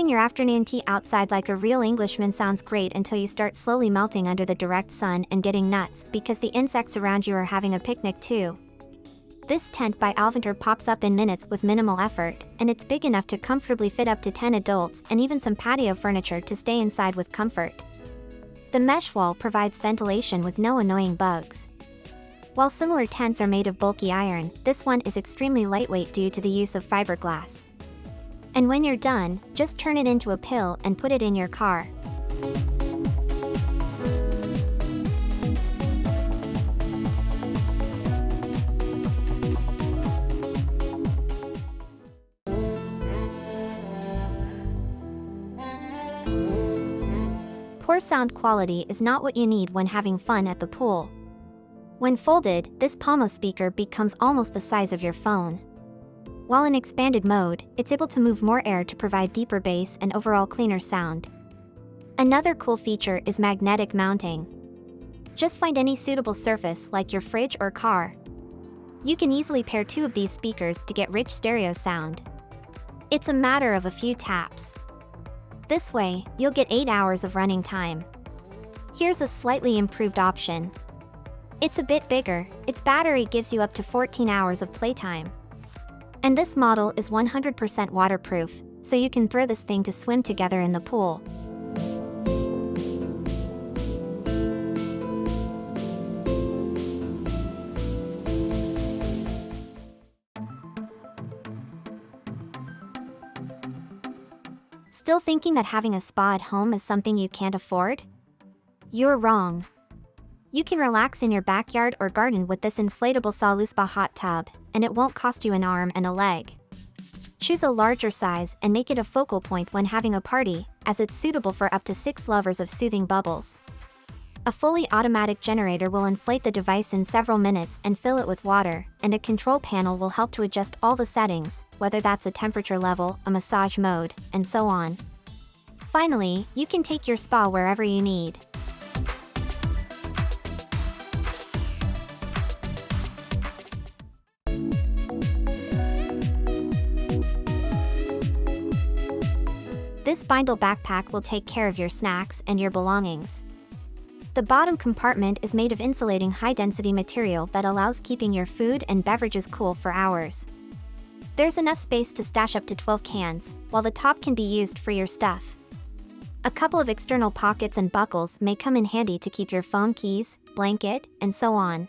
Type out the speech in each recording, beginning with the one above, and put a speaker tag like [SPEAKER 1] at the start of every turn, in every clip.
[SPEAKER 1] your afternoon tea outside like a real Englishman sounds great until you start slowly melting under the direct sun and getting nuts because the insects around you are having a picnic too. This tent by Alvinter pops up in minutes with minimal effort, and it's big enough to comfortably fit up to 10 adults and even some patio furniture to stay inside with comfort. The mesh wall provides ventilation with no annoying bugs. While similar tents are made of bulky iron, this one is extremely lightweight due to the use of fiberglass. And when you're done, just turn it into a pill and put it in your car. Poor sound quality is not what you need when having fun at the pool. When folded, this Palmo speaker becomes almost the size of your phone. While in expanded mode, it's able to move more air to provide deeper bass and overall cleaner sound. Another cool feature is magnetic mounting. Just find any suitable surface like your fridge or car. You can easily pair two of these speakers to get rich stereo sound. It's a matter of a few taps. This way, you'll get 8 hours of running time. Here's a slightly improved option. It's a bit bigger, its battery gives you up to 14 hours of playtime. And this model is 100% waterproof, so you can throw this thing to swim together in the pool. Still thinking that having a spa at home is something you can't afford? You're wrong. You can relax in your backyard or garden with this inflatable Saluspa hot tub, and it won't cost you an arm and a leg. Choose a larger size and make it a focal point when having a party, as it's suitable for up to 6 lovers of soothing bubbles. A fully automatic generator will inflate the device in several minutes and fill it with water, and a control panel will help to adjust all the settings, whether that's a temperature level, a massage mode, and so on. Finally, you can take your spa wherever you need. This Bindle backpack will take care of your snacks and your belongings. The bottom compartment is made of insulating high-density material that allows keeping your food and beverages cool for hours. There's enough space to stash up to 12 cans, while the top can be used for your stuff. A couple of external pockets and buckles may come in handy to keep your phone, keys, blanket, and so on.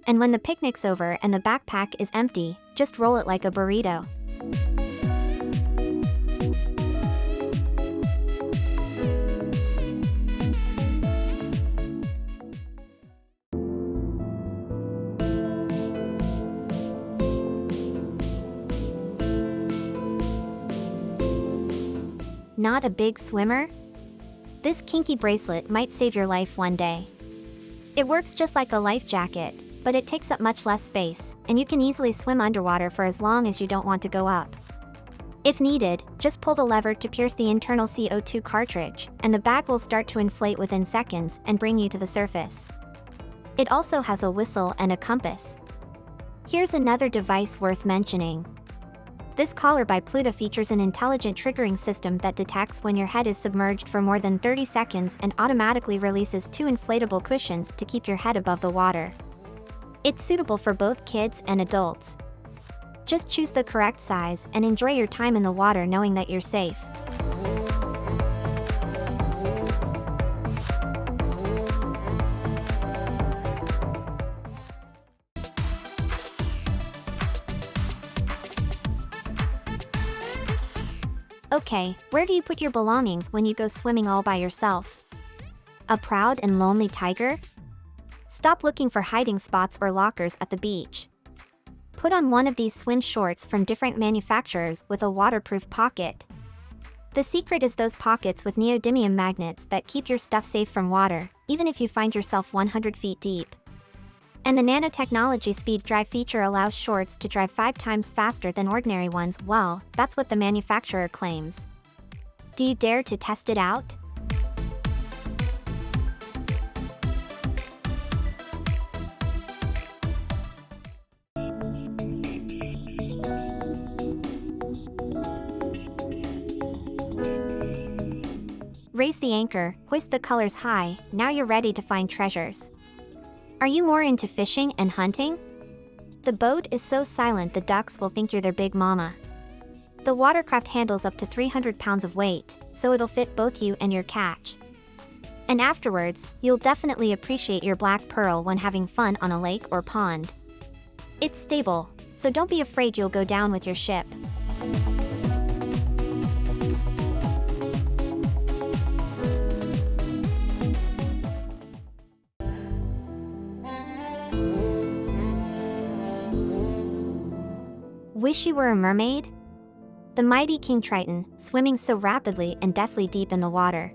[SPEAKER 1] And when the picnic's over and the backpack is empty, just roll it like a burrito. Not a big swimmer? This kinky bracelet might save your life one day. It works just like a life jacket, but it takes up much less space, and you can easily swim underwater for as long as you don't want to go up. If needed, just pull the lever to pierce the internal CO2 cartridge, and the bag will start to inflate within seconds and bring you to the surface. It also has a whistle and a compass. Here's another device worth mentioning. This collar by Ploota features an intelligent triggering system that detects when your head is submerged for more than 30 seconds and automatically releases 2 inflatable cushions to keep your head above the water. It's suitable for both kids and adults. Just choose the correct size and enjoy your time in the water knowing that you're safe. Okay, where do you put your belongings when you go swimming all by yourself? A proud and lonely tiger? Stop looking for hiding spots or lockers at the beach. Put on one of these swim shorts from different manufacturers with a waterproof pocket. The secret is those pockets with neodymium magnets that keep your stuff safe from water, even if you find yourself 100 feet deep. And the nanotechnology speed dry feature allows shorts to dry 5 times faster than ordinary ones. Well, that's what the manufacturer claims. Do you dare to test it out? Raise the anchor, hoist the colors high, now you're ready to find treasures. Are you more into fishing and hunting? The boat is so silent the ducks will think you're their big mama. The watercraft handles up to 300 pounds of weight, so it'll fit both you and your catch. And afterwards, you'll definitely appreciate your black pearl when having fun on a lake or pond. It's stable, so don't be afraid you'll go down with your ship. Wish you were a mermaid? The mighty King Triton, swimming so rapidly and deathly deep in the water.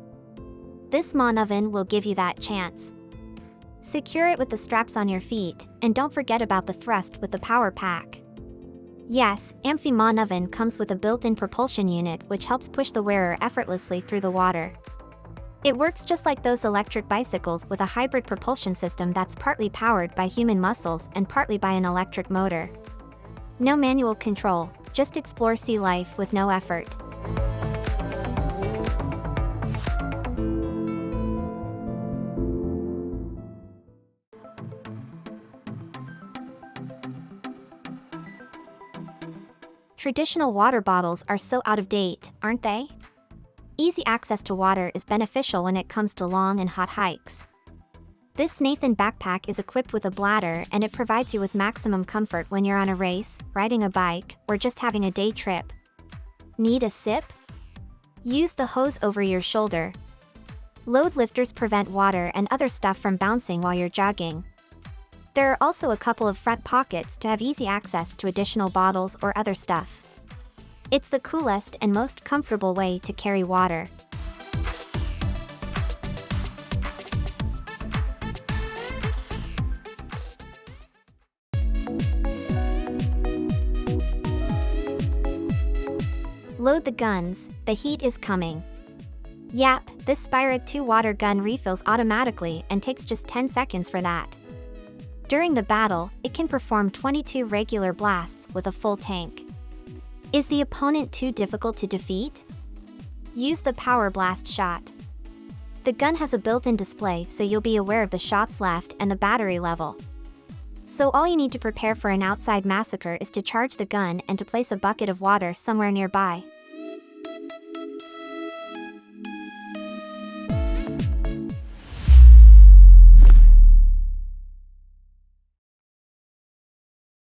[SPEAKER 1] This monofin will give you that chance. Secure it with the straps on your feet, and don't forget about the thrust with the power pack. Yes, Amphi monofin comes with a built-in propulsion unit which helps push the wearer effortlessly through the water. It works just like those electric bicycles with a hybrid propulsion system that's partly powered by human muscles and partly by an electric motor. No manual control, just explore sea life with no effort. Traditional water bottles are so out of date, aren't they? Easy access to water is beneficial when it comes to long and hot hikes. This Nathan backpack is equipped with a bladder and it provides you with maximum comfort when you're on a race, riding a bike, or just having a day trip. Need a sip? Use the hose over your shoulder. Load lifters prevent water and other stuff from bouncing while you're jogging. There are also a couple of front pockets to have easy access to additional bottles or other stuff. It's the coolest and most comfortable way to carry water. Load the guns, the heat is coming. Yep, this Spyra 2 water gun refills automatically and takes just 10 seconds for that. During the battle, it can perform 22 regular blasts with a full tank. Is the opponent too difficult to defeat? Use the power blast shot. The gun has a built-in display so you'll be aware of the shots left and the battery level. So all you need to prepare for an outside massacre is to charge the gun and to place a bucket of water somewhere nearby.